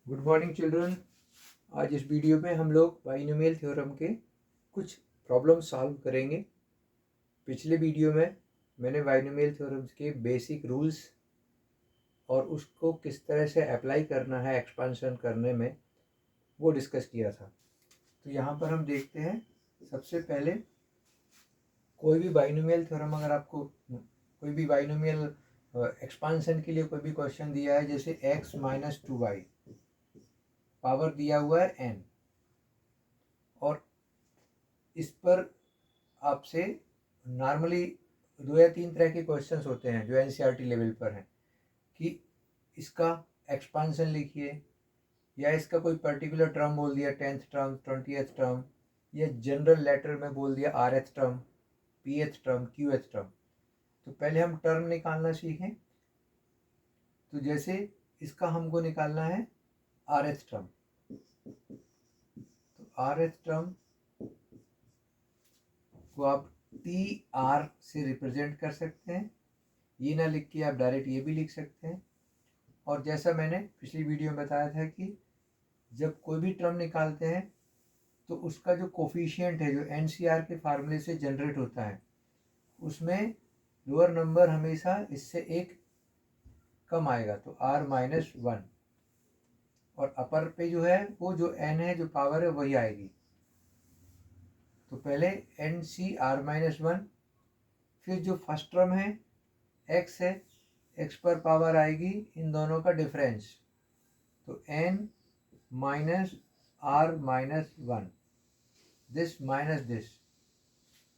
Good morning children. आज इस video में हम लोग बाइनोमियल थ्योरम के कुछ प्रॉब्लम सॉल्व करेंगे। पिछले वीडियो में मैंने बाइनोमियल थ्योरम्स के बेसिक रूल्स और उसको किस तरह से अप्लाई करना है एक्सपेंशन करने में वो डिस्कस किया था। तो यहाँ पर हम देखते हैं, सबसे पहले कोई भी बाइनोमियल थ्योरम अगर आपको कोई भी बाइनोमियल एक्सपांशन के लिए कोई भी क्वेश्चन दिया है, जैसे x माइनस 2y पावर दिया हुआ है n, और इस पर आपसे नॉर्मली 2 या 3 तरह के क्वेश्चंस होते हैं जो एनसीईआरटी लेवल पर हैं कि इसका एक्सपांशन लिखिए, या इसका कोई पर्टिकुलर टर्म बोल दिया 10th टर्म 20th टर्म, या जनरल लेटर में बोल दिया rth term pth term qth term. तो पहले हम टर्म निकालना सीखें। तो जैसे इसका हमको निकालना है rth टर्म, तो rth टर्म को आप टी आर से रिप्रेजेंट कर सकते हैं। ये ना लिख के आप डायरेक्ट ये भी लिख सकते हैं। और जैसा मैंने पिछली वीडियो में बताया था कि जब कोई भी टर्म निकालते हैं तो उसका जो कोफिशिएंट है, जो एनसीआर के फार्मूले से जनरेट होता है, उसमें लोअर नंबर हमेशा इससे एक कम आएगा, तो r माइनस 1, और अपर पे जो है वो जो n है, जो पावर है, वही आएगी। तो पहले एन सी आर माइनस 1, फिर जो फर्स्ट टर्म है x है, x पर पावर आएगी इन दोनों का डिफरेंस, तो n minus r minus 1, this minus this.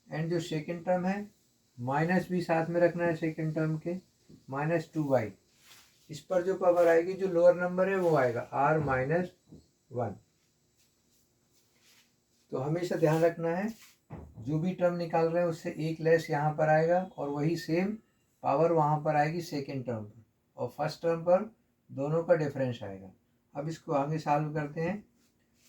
And जो सेकेंड टर्म है, माइनस भी साथ में रखना है सेकेंड टर्म के, माइनस 2y, इस पर जो पावर आएगी, जो लोअर नंबर है वो आएगा r माइनस 1। तो हमेशा ध्यान रखना है, जो भी टर्म निकाल रहे हैं उससे एक लेस यहाँ पर आएगा और वही सेम पावर वहाँ पर आएगी सेकेंड टर्म पर, और फर्स्ट टर्म पर दोनों का डिफरेंस आएगा। अब इसको आगे सॉल्व करते हैं।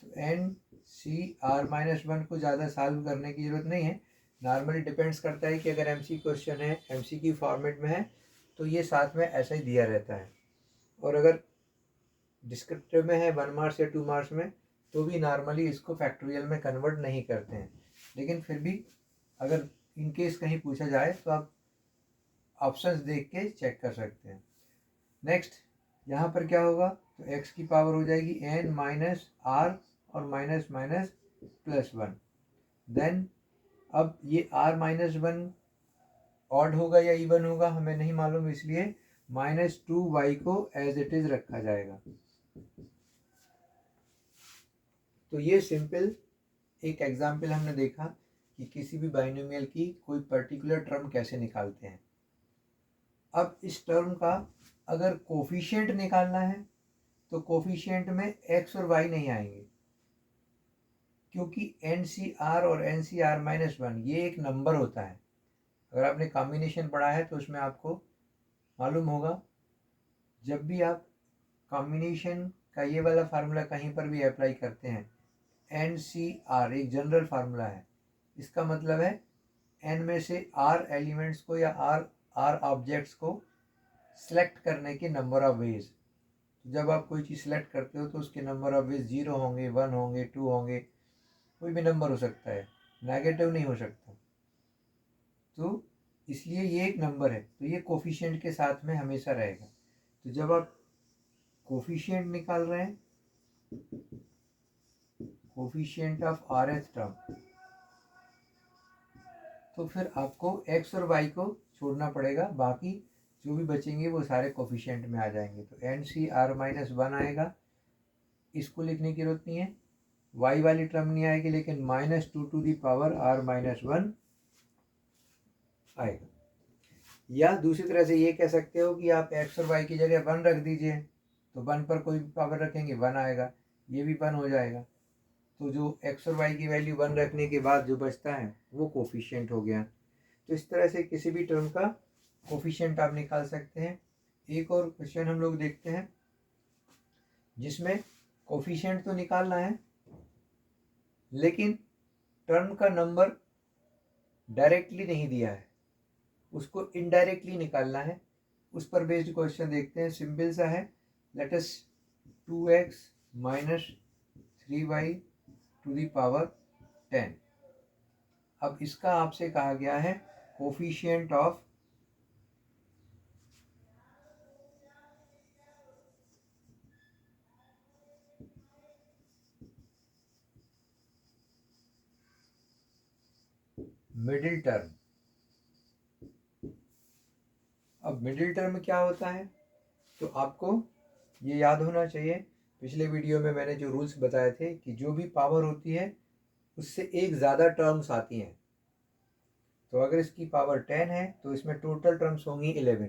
तो एन सी आर माइनस 1 को ज़्यादा सॉल्व करने की ज़रूरत नहीं है। नॉर्मली डिपेंड्स करता है कि अगर एमसी क्वेश्चन है, एमसी की फॉर्मेट में है, तो ये साथ में ऐसा ही दिया रहता है, और अगर डिस्क्रिप्टिव में है 1 मार्क्स या 2 मार्क्स में, तो भी नॉर्मली इसको फैक्टोरियल में कन्वर्ट नहीं करते हैं। लेकिन फिर भी अगर इन केस कहीं पूछा जाए तो आप ऑप्शंस देख के चेक कर सकते हैं। नेक्स्ट यहाँ पर क्या होगा, तो x की पावर हो जाएगी n माइनस आर और माइनस माइनस प्लस 1। देन अब ये r माइनस 1 ऑड होगा या इवन होगा हमें नहीं मालूम, इसलिए माइनस 2y को एज इट इज रखा जाएगा। तो ये सिंपल एक एग्जाम्पल हमने देखा कि किसी भी बाइनोमियल की कोई पर्टिकुलर टर्म कैसे निकालते हैं। अब इस टर्म का अगर कोफिशिएंट निकालना है तो कोफिशिएंट में x और y नहीं आएंगे, क्योंकि NCR और NCR माइनस 1 ये एक नंबर होता है। अगर आपने कॉम्बिनेशन पढ़ा है तो उसमें आपको मालूम होगा, जब भी आप कॉम्बिनेशन का ये वाला फार्मूला कहीं पर भी अप्लाई करते हैं, NCR एक जनरल फार्मूला है। इसका मतलब है n में से r एलिमेंट्स को या r ऑब्जेक्ट्स को सिलेक्ट करने के नंबर ऑफ वेज। जब आप कोई चीज़ सिलेक्ट करते हो तो उसके नंबर ऑफ वेज 0 होंगे, 1 होंगे, 2 होंगे, कोई भी नंबर हो सकता है, नेगेटिव नहीं हो सकता। तो इसलिए ये एक नंबर है, तो ये कोफिशिएंट के साथ में हमेशा रहेगा। तो जब आप कोफिशिएंट निकाल रहे हैं, कोफिशिएंट ऑफ rth टर्म, तो फिर आपको x और y को छोड़ना पड़ेगा, बाकी जो भी बचेंगे वो सारे कोफिशिएंट में आ जाएंगे। तो एन सी आर माइनस 1 आएगा, इसको लिखने की जरूरत नहीं है। y वाली टर्म नहीं आएगी, लेकिन minus 2 to the power r minus 1 आएगा। या दूसरी तरह से ये कह सकते हो कि आप x और y की जगह 1 रख दीजिए, तो 1 पर कोई पावर रखेंगे 1 आएगा, ये भी 1 हो जाएगा। तो जो x और y की वैल्यू 1 रखने के बाद जो बचता है वो कोफिशिएंट हो गया। तो इस तरह से किसी भी टर्म का कोफिशिएंट आप निकाल सकते हैं। एक और क्वेश्चन हम लोग देखते हैं जिसमें कोफिशिएंट तो निकालना है, लेकिन टर्म का नंबर डायरेक्टली नहीं दिया है, उसको इनडायरेक्टली निकालना है। उस पर बेस्ड क्वेश्चन देखते हैं, सिंपल सा है। Let us 2x minus 3y to the power 10। अब इसका आपसे कहा गया है कोफिशिएंट ऑफ मिडिल टर्म। अब मिडिल टर्म क्या होता है, तो आपको ये याद होना चाहिए, पिछले वीडियो में मैंने जो रूल्स बताए थे कि जो भी पावर होती है उससे एक ज़्यादा टर्म्स आती हैं। तो अगर इसकी पावर 10 है तो इसमें टोटल टर्म्स होंगी 11,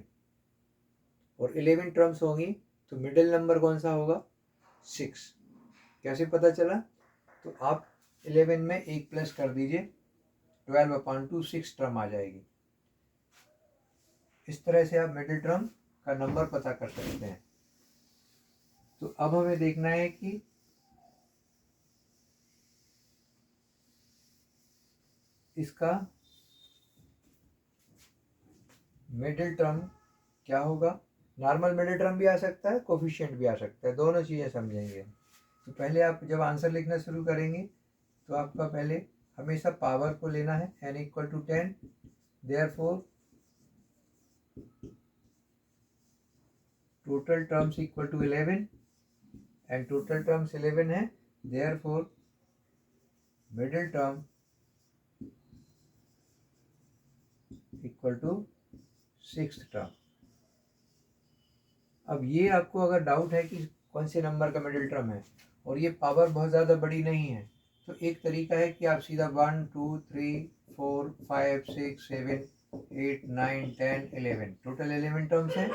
और 11 टर्म्स होंगी तो मिडिल नंबर कौन सा होगा, 6। कैसे पता चला, तो आप 11 में एक प्लस कर दीजिए, 12/2 6 टर्म आ जाएगी। इस तरह से आप मिडिल टर्म का नंबर पता कर सकते हैं। तो अब हमें देखना है कि इसका मिडिल टर्म क्या होगा। नॉर्मल मिडिल टर्म भी आ सकता है, कोफिशिएंट भी आ सकता है, दोनों चीज़ें समझेंगे। तो पहले आप जब आंसर लिखना शुरू करेंगे तो आपका पहले हमेशा पावर को लेना है, n equal to 10, therefore total terms equal to 11, and total terms 11 है, therefore middle term equal to 6th term. अब ये आपको अगर डाउट है कि कौन से नंबर का मिडिल टर्म है और ये पावर बहुत ज़्यादा बड़ी नहीं है, तो एक तरीका है कि आप सीधा 1 2 3 4 5 6 7 8 9 10 11 टोटल 11 टर्म्स हैं।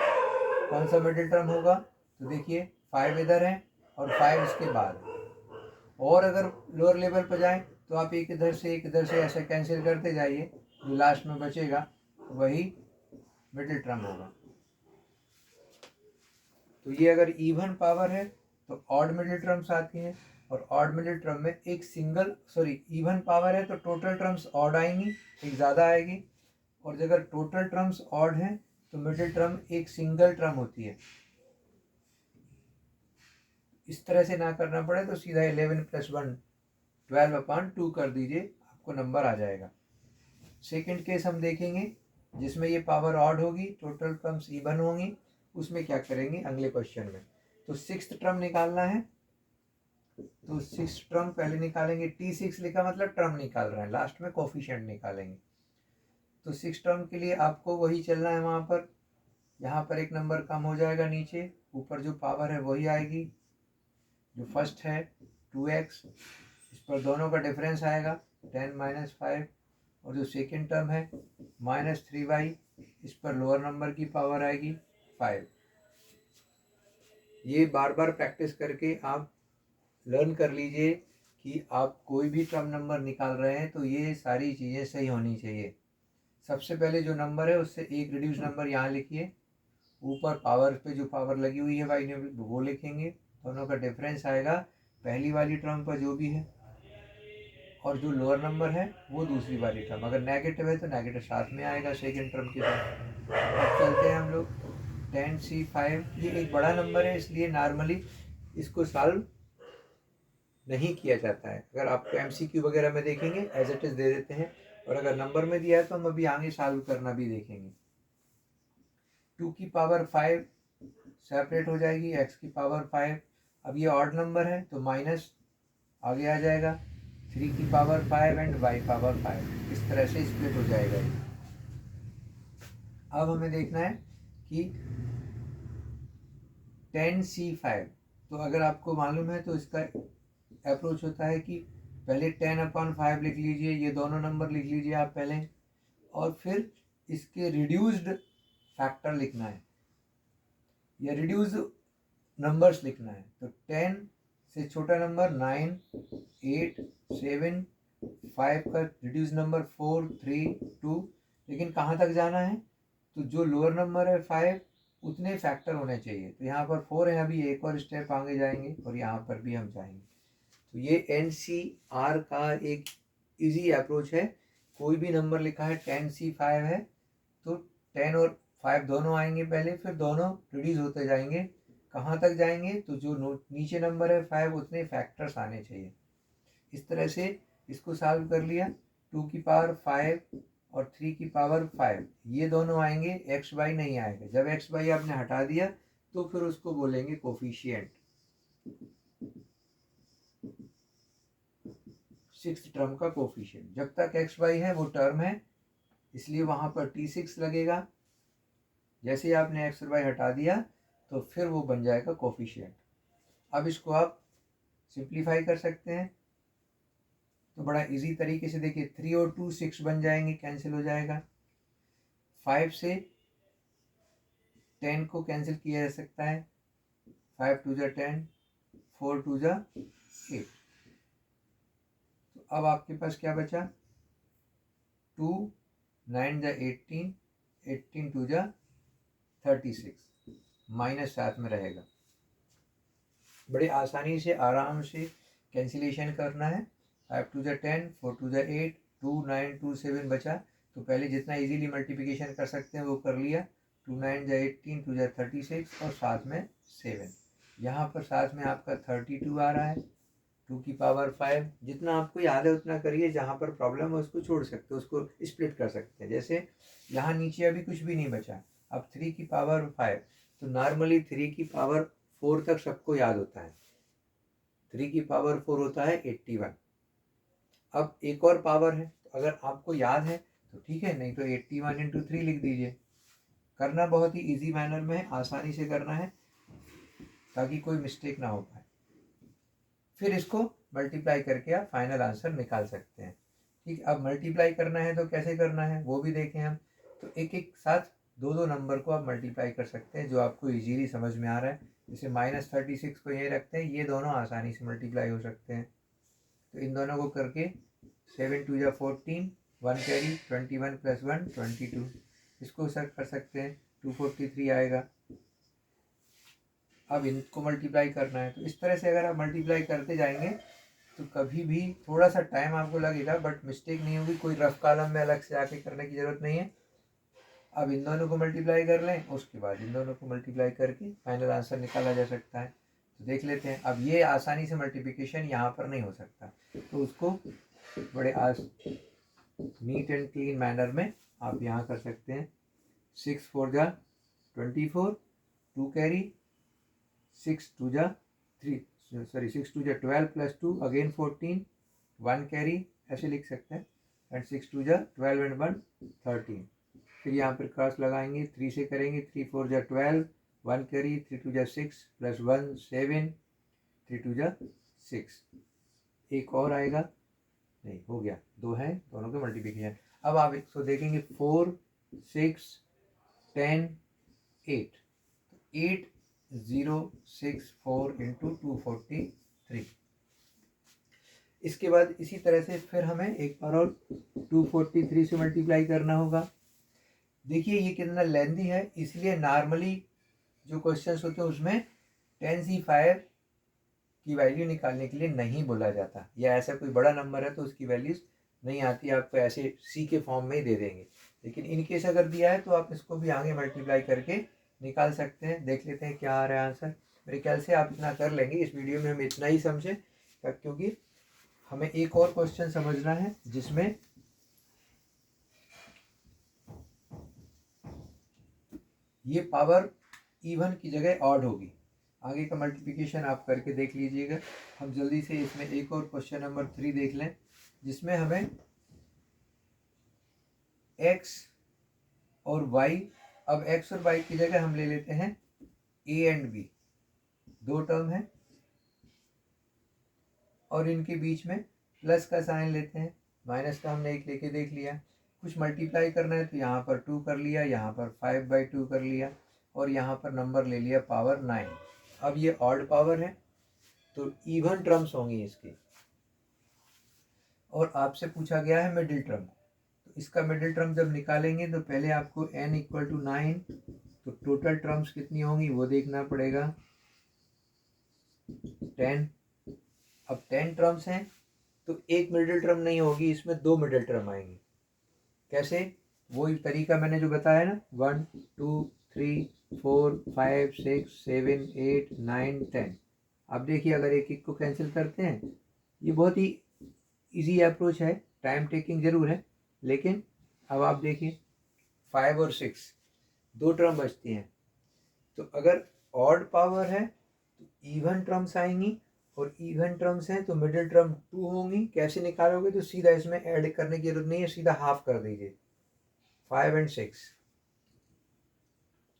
कौन सा मिडिल टर्म होगा, तो देखिए 5 इधर है और 5 इसके बाद। और अगर लोअर लेवल पर जाएं तो आप एक इधर से एक इधर से ऐसे कैंसिल करते जाइए, जो लास्ट में बचेगा वही मिडिल टर्म होगा। तो ये अगर इवन पावर है तो ऑड मिडिल टर्म्स आती हैं, और ऑड मिडिल टर्म में एक सिंगल इवन पावर है तो टोटल टर्म्स ऑड आएंगी, एक ज़्यादा आएगी। और अगर टोटल टर्म्स ऑड हैं तो मिडिल टर्म एक सिंगल टर्म होती है। इस तरह से ना करना पड़े तो सीधा 11 + 1 12/2 कर दीजिए, आपको नंबर आ जाएगा। सेकंड केस हम देखेंगे जिसमें ये पावर ऑड होगी, टोटल टर्म्स इवन होंगी। उसमें क्या करेंगे अगले क्वेश्चन में। तो 6th टर्म निकालना है, तो 6th टर्म पहले निकालेंगे। T6 लिखा मतलब टर्म निकाल रहे हैं, लास्ट में कोफिशिएंट निकालेंगे। तो 6th टर्म के लिए आपको वही चलना है, वहाँ पर यहाँ पर एक नंबर कम हो जाएगा, नीचे ऊपर जो पावर है वही आएगी। जो फर्स्ट है 2x, इस पर दोनों का डिफरेंस आएगा 10 - 5, और जो सेकेंड टर्म है -3y, इस पर लोअर नंबर की पावर आएगी 5। ये बार बार प्रैक्टिस करके आप लर्न कर लीजिए कि आप कोई भी टर्म नंबर निकाल रहे हैं तो ये सारी चीज़ें सही होनी चाहिए। सबसे पहले जो नंबर है उससे एक रिड्यूस नंबर यहाँ लिखिए, ऊपर पावर पे जो पावर लगी हुई है वाई ने वो लिखेंगे, दोनों का डिफरेंस आएगा पहली वाली टर्म पर जो भी है, और जो लोअर नंबर है वो दूसरी वाली टर्म। अगर नेगेटिव है तो नेगेटिव साथ में आएगा सेकेंड टर्म के साथ। अब चलते हैं हम लोग 10C5। ये एक बड़ा नंबर है इसलिए नॉर्मली इसको सॉल्व नहीं किया जाता है। अगर आपको MCQ वगैरह में देखेंगे एज इट इज़ दे देते हैं, और अगर नंबर में दिया है तो हम अभी आगे सॉल्व करना भी देखेंगे। 2 की पावर 5 सेपरेट हो जाएगी, x की पावर 5। अब ये ऑड नंबर है तो माइनस आगे आ जाएगा, 3 की पावर 5 एंड y पावर 5, इस तरह से स्प्लिट हो जाएगा। अब हमें देखना है कि 10C5। तो अगर आपको मालूम है तो इसका अप्रोच होता है कि पहले 10/5 लिख लीजिए, ये दोनों नंबर लिख लीजिए आप पहले, और फिर इसके रिड्यूस्ड फैक्टर लिखना है या रिड्यूस नंबर्स लिखना है। तो 10 से छोटा नंबर 9 8 7 5 का रिड्यूस नंबर 4 3 2, लेकिन कहाँ तक जाना है, तो जो लोअर नंबर है 5 उतने फैक्टर होने चाहिए। तो यहाँ पर 4 है, अभी एक और स्टेप आगे जाएंगे और यहाँ पर भी हम जाएंगे। तो ये NCR का एक इजी अप्रोच है। कोई भी नंबर लिखा है 10C5 है तो 10 और 5 दोनों आएंगे पहले, फिर दोनों रिड्यूस होते जाएंगे कहाँ तक जाएंगे, तो जो नीचे नंबर है 5 उतने फैक्टर्स आने चाहिए। इस तरह से इसको सॉल्व कर लिया। 2 की पावर 5 और 3 की पावर 5 ये दोनों आएंगे, एक्स बाई नहीं आएगा। जब एक्स बाई आपने हटा दिया तो फिर उसको बोलेंगे कोफिशिएंट, 6th टर्म का कोफिशिएंट। जब तक एक्स बाई है वो टर्म है, इसलिए वहाँ पर T6 लगेगा। जैसे ही आपने एक्स बाई हटा दिया तो फिर वो बन जाएगा कोफिशिएंट। अब इसको आप सिंप्लीफाई कर सकते हैं, तो बड़ा इजी तरीके से देखिए, 3 और 2 6 बन जाएंगे, कैंसिल हो जाएगा। 5 से 10 को कैंसिल किया जा सकता है, 5 2 जा 10, 4 2 जा 8। तो अब आपके पास क्या बचा, 2 9 जा 18, 18 2 जा 36, माइनस साथ में रहेगा। बड़े आसानी से आराम से कैंसिलेशन करना है। 5 2 जा 10, 4 2 जा 8, 2 9 2 7 बचा, तो पहले जितना इजीली मल्टीप्लिकेशन कर सकते हैं वो कर लिया। 2 9 जा 18, 2 जा 36 और साथ में 7। यहाँ पर साथ में आपका 32 आ रहा है। 2 की पावर 5, जितना आपको याद है उतना करिए, जहाँ पर प्रॉब्लम है उसको छोड़ सकते हो, उसको स्प्लिट कर सकते हैं। जैसे यहाँ नीचे अभी कुछ भी नहीं बचा, अब 3 की पावर 5, तो नॉर्मली 3 की पावर 4 तक सबको याद होता है। 3 की पावर 4 होता है 81। अब एक और पावर है, तो अगर आपको याद है तो ठीक है, नहीं तो 81 इंटू 3 लिख दीजिए। करना बहुत ही इजी मैनर में है, आसानी से करना है ताकि कोई मिस्टेक ना हो पाए। फिर इसको मल्टीप्लाई करके आप फाइनल आंसर निकाल सकते हैं। ठीक, अब मल्टीप्लाई करना है तो कैसे करना है वो भी देखें हम। तो एक एक साथ दो दो नंबर को आप मल्टीप्लाई कर सकते हैं, जो आपको इजीली समझ में आ रहा है। जैसे -36 को यहीं रखते हैं, ये दोनों आसानी से मल्टीप्लाई हो सकते हैं। तो इन दोनों को करके 7 2 जा 14, 1 कैरी, 21 + 1 22, इसको सर कर सकते हैं, 243 आएगा। अब इनको मल्टीप्लाई करना है, तो इस तरह से अगर आप मल्टीप्लाई करते जाएंगे तो कभी भी थोड़ा सा टाइम आपको लगेगा, बट मिस्टेक नहीं होगी। कोई रफ कॉलम में अलग से आके करने की ज़रूरत नहीं है। अब इन दोनों को मल्टीप्लाई कर लें, उसके बाद इन दोनों को मल्टीप्लाई करके फाइनल आंसर निकाला जा सकता है। तो देख लेते हैं। अब ये आसानी से मल्टीप्लिकेशन यहाँ पर नहीं हो सकता, तो उसको बड़े नीट एंड क्लीन मैनर में आप यहाँ कर सकते हैं। 6 4 जा 24, 2 कैरी, 6 2 जा 12 + 2 अगेन 14, 1 कैरी, ऐसे लिख सकते हैं। एंड 6 2 जा 12 एंड 1 13। फिर यहाँ पर क्रॉस लगाएंगे, 3 से करेंगे, 3 4 जा 12, 1 कैरी, 3 2 जा 6 + 1 7, 3 2 जा 6। एक और आएगा, नहीं हो गया, दो हैं, दोनों के मल्टीप्लिकेशन। अब आप इसको देखेंगे, 4 6 10 8, 8064 इंटू 243। इसके बाद इसी तरह से फिर हमें एक बार और 243 से मल्टीप्लाई करना होगा। देखिए ये कितना लेंदी है, इसलिए नॉर्मली जो क्वेश्चंस होते हैं उसमें 10c5 की वैल्यू निकालने के लिए नहीं बोला जाता, या ऐसा कोई बड़ा नंबर है तो उसकी वैल्यूज नहीं आती, आपको ऐसे सी के फॉर्म में ही दे देंगे। लेकिन इनकेस अगर दिया है तो आप इसको भी आगे मल्टीप्लाई करके निकाल सकते हैं। देख लेते हैं क्या आ रहा है आंसर। मेरे ख्याल से आप इतना कर लेंगे, इस वीडियो में हम इतना ही समझें, क्योंकि हमें एक और क्वेश्चन समझना है जिसमें ये पावर इवन की जगह ऑड होगी। आगे का मल्टीप्लिकेशन आप करके देख लीजिएगा। हम जल्दी से इसमें एक और क्वेश्चन नंबर 3 देख लें, जिसमें हमें x और y, अब x और y की जगह हम ले लेते हैं a एंड b, दो टर्म है और इनके बीच में प्लस का साइन लेते हैं। माइनस का हमने एक लेके देख लिया। कुछ मल्टीप्लाई करना है तो यहाँ पर 2 कर लिया, यहाँ पर 5/2 कर लिया, और यहाँ पर नंबर ले लिया पावर 9। अब ये ऑड पावर है तो इवन टर्म्स होंगी इसकी, और आपसे पूछा गया है मिडिल टर्म। तो इसका मिडिल टर्म जब निकालेंगे तो पहले आपको n = 9, तो टोटल टर्म्स कितनी होंगी वो देखना पड़ेगा, 10। अब 10 टर्म्स हैं तो एक मिडिल टर्म नहीं होगी, इसमें दो मिडिल टर्म आएंगे। कैसे? वही तरीका मैंने जो बताया ना, 1 2 3 4 5 6 7 8 9 10। अब देखिए अगर एक एक को कैंसिल करते हैं, ये बहुत ही इजी अप्रोच है, टाइम टेकिंग ज़रूर है, लेकिन अब आप देखिए 5 और 6 दो टर्म बचती हैं। तो अगर ऑड पावर है तो इवन टर्म्स आएंगी, और इवन टर्म्स हैं तो मिडिल टर्म 2 होंगी। कैसे निकालोगे? तो सीधा इसमें ऐड करने की जरूरत नहीं है, सीधा हाफ कर दीजिए 5 और 6।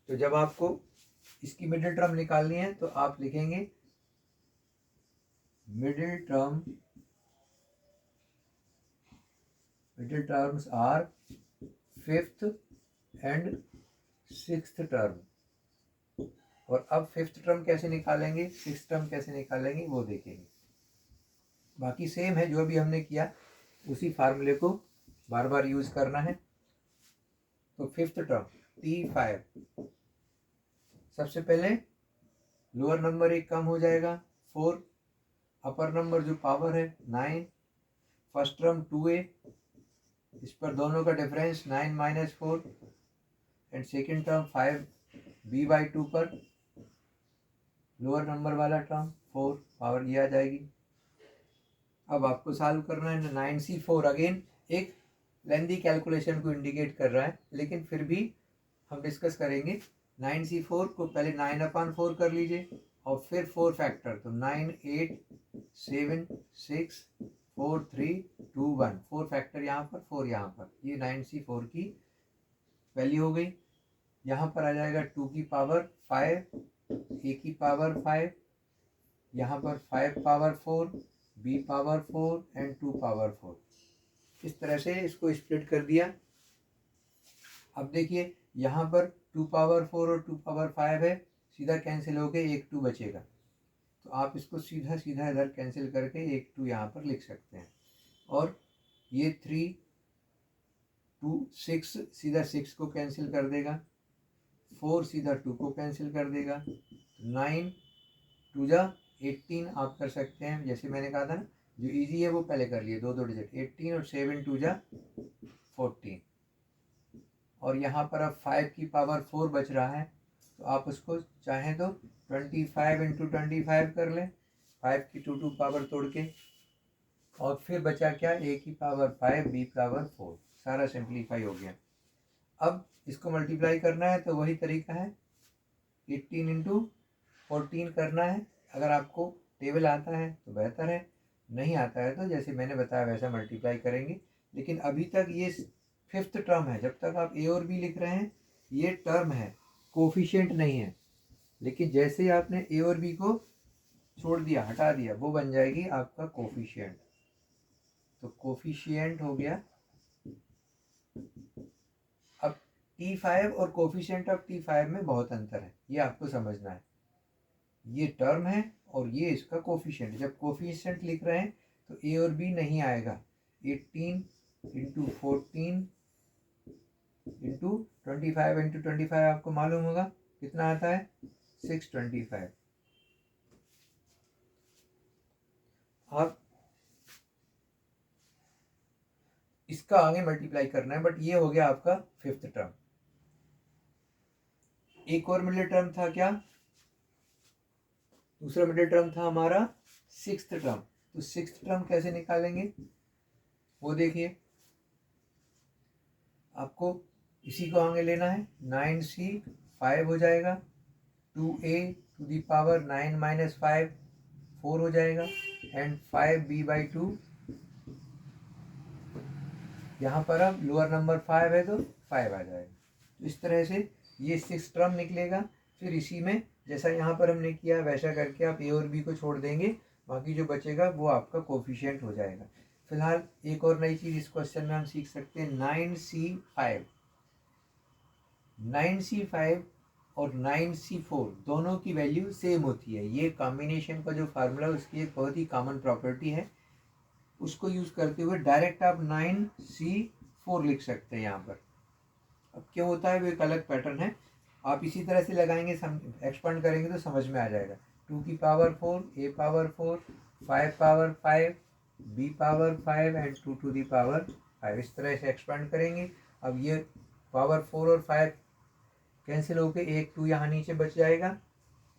तो जब आपको इसकी मिडिल टर्म निकालनी है तो आप लिखेंगे middle terms are fifth and sixth term. और अब फिफ्थ टर्म कैसे निकालेंगे, सिक्स्थ टर्म कैसे निकालेंगे वो देखेंगे। बाकी सेम है, जो भी हमने किया उसी फार्मूले को बार बार यूज करना है। तो फिफ्थ टर्म T5, सबसे पहले लोअर नंबर एक कम हो जाएगा 4, अपर नंबर जो पावर है 9, फर्स्ट टर्म 2a, इस पर दोनों का difference 9 minus 4, and second term 5b/2 पर लोअर नंबर वाला टर्म 4, पावर ये आ जाएगी। अब आपको सॉल्व करना है 9c4। अगेन एक लेंदी कैलकुलेशन को इंडिकेट कर रहा है, लेकिन फिर भी हम डिस्कस करेंगे। 9c4 को पहले 9/4 कर लीजिए और फिर 4 फैक्टर, तो 9 8 7 6 4 3 2 1, 4 फैक्टर यहाँ पर, 4 यहाँ पर, ये 9c4 की वैल्यू हो गई। यहाँ पर आ जाएगा 2 की पावर 5, a की पावर 5, यहाँ पर 5 power 4, b power 4 and 2 power 4। इस तरह से इसको स्प्लिट कर दिया। अब देखिए यहाँ पर 2 पावर 4 और 2 पावर 5 है, सीधा कैंसिल होके 1 2 बचेगा। तो आप इसको सीधा सीधा इधर कैंसिल करके 1 2 यहाँ पर लिख सकते हैं। और ये 3 2 6 सीधा 6 को कैंसिल कर देगा, 4 सीधा 2 को कैंसिल कर देगा, 9 2 जा 18 आप कर सकते हैं। जैसे मैंने कहा था ना, जो इजी है वो पहले कर लिए, दो डिजिट 18, और 7 2 जा 14। और यहाँ पर अब 5 की पावर 4 बच रहा है, तो आप उसको चाहें तो 25 इंटू 25 कर लें, 5 की 2 पावर तोड़ के। और फिर बचा क्या, a की पावर 5 b पावर 4, सारा सिंप्लीफाई हो गया। अब इसको मल्टीप्लाई करना है तो वही तरीका है, 18 इंटू 14 करना है। अगर आपको टेबल आता है तो बेहतर है, नहीं आता है तो जैसे मैंने बताया वैसा मल्टीप्लाई करेंगे। लेकिन अभी तक ये फिफ्थ टर्म है, जब तक आप ए और बी लिख रहे हैं ये टर्म है, कोफिशिएंट नहीं है। लेकिन जैसे ही आपने ए और बी को छोड़ दिया, हटा दिया, वो बन जाएगी आपका कोफिशिएंट। तो कोफिशिएंट हो गया। अब T5 और कोफिशिएंट ऑफ T5 में बहुत अंतर है, ये आपको समझना है। ये टर्म है और ये इसका कोफिशिएंट। जब कोफिशिएंट लिख रहे हैं तो ए और बी नहीं आएगा। 18 इंटू 14 इंटू 25 इंटू 25 आपको मालूम होगा कितना आता है, 625। अब इसका आगे मल्टीप्लाई करना है, बट ये हो गया आपका फिफ्थ टर्म। एक और मिडिल टर्म था क्या, दूसरा मिडिल टर्म था हमारा सिक्स्थ टर्म। तो सिक्स्थ टर्म कैसे निकालेंगे वो देखिए। आपको इसी को आगे लेना है, 9c5 हो जाएगा, 2a to the power 9 minus 5 4 हो जाएगा, एंड 5b/2। यहाँ पर अब लोअर नंबर 5 है तो 5 आ जाएगा। तो इस तरह से ये सिक्स टर्म निकलेगा। फिर इसी में जैसा यहाँ पर हमने किया वैसा करके आप ए और बी को छोड़ देंगे, बाकी जो बचेगा वो आपका कोफिशिएंट हो जाएगा। फिलहाल एक और नई चीज़ इस क्वेश्चन में हम सीख सकते हैं, 9c5। 9c5 और 9c4 दोनों की वैल्यू सेम होती है। ये कॉम्बिनेशन का जो फार्मूला है उसकी एक बहुत ही कॉमन प्रॉपर्टी है, उसको यूज़ करते हुए डायरेक्ट आप 9c4 लिख सकते हैं यहाँ पर। अब क्यों होता है वो एक अलग पैटर्न है, आप इसी तरह से लगाएंगे, एक्सपांड करेंगे तो समझ में आ जाएगा। 2 की power 4, a power 4, 5 power 5, b power 5 and 2 to the power 5, इस तरह से एक्सपांड करेंगे। अब ये पावर 4 और 5 कैंसिल होके एक 2 यहाँ नीचे बच जाएगा।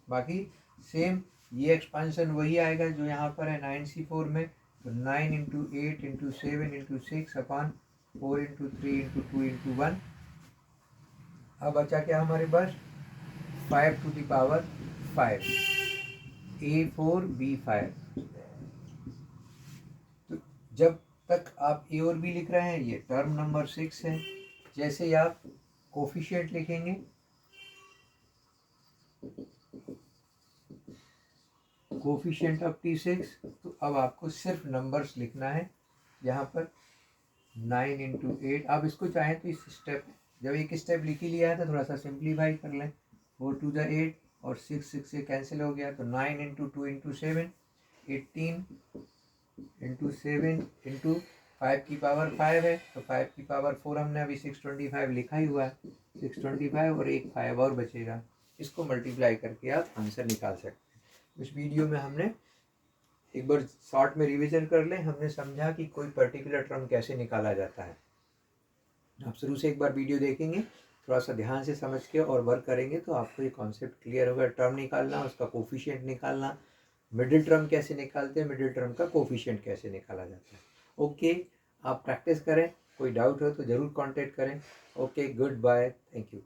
बाकी सेम ये एक्सपांशन वही आएगा जो यहाँ पर है 9C4 में। तो 9 into 8 into 7 into 6 upon 4 into 3 into 2 into 1। अब बचा क्या हमारे पास 5 टू द पावर 5, A4B5। तो जब तक आप ए और बी लिख रहे हैं ये टर्म नंबर 6 है। जैसे ही आप कोफिशिएंट लिखेंगे कोफिशिएंट ऑफ T6, तो अब आपको सिर्फ नंबर्स लिखना है यहाँ पर 9 इंटू 8। आप इसको चाहें तो इस स्टेप, जब एक स्टेप लिख ही लिया है तो थोड़ा सा सिंप्लीफाई कर लें। 4 टू द 8 और 6 से कैंसिल हो गया। तो 9 इंटू 2 इंटू 7 18 इंटू 7 इंटू 5 की पावर 5 है। तो 5 की पावर 4 हमने अभी 625 लिखा ही हुआ है। 625 और एक 5 और बचेगा। इसको मल्टीप्लाई करके आप आंसर निकाल सकते हैं। इस वीडियो में हमने एक बार शॉर्ट में रिवीजन कर लें। हमने समझा कि कोई पर्टिकुलर टर्म कैसे निकाला जाता है। आप शुरू से एक बार वीडियो देखेंगे, थोड़ा सा ध्यान से समझ के और वर्क करेंगे तो आपको ये कॉन्सेप्ट क्लियर होगा। टर्म निकालना, उसका कोफिशिएंट निकालना, मिडिल टर्म कैसे निकालते हैं, मिडिल टर्म का कोफिशिएंट कैसे निकाला जाता है। ओके, आप प्रैक्टिस करें। कोई डाउट हो तो ज़रूर कांटेक्ट करें। Okay, goodbye, thank you.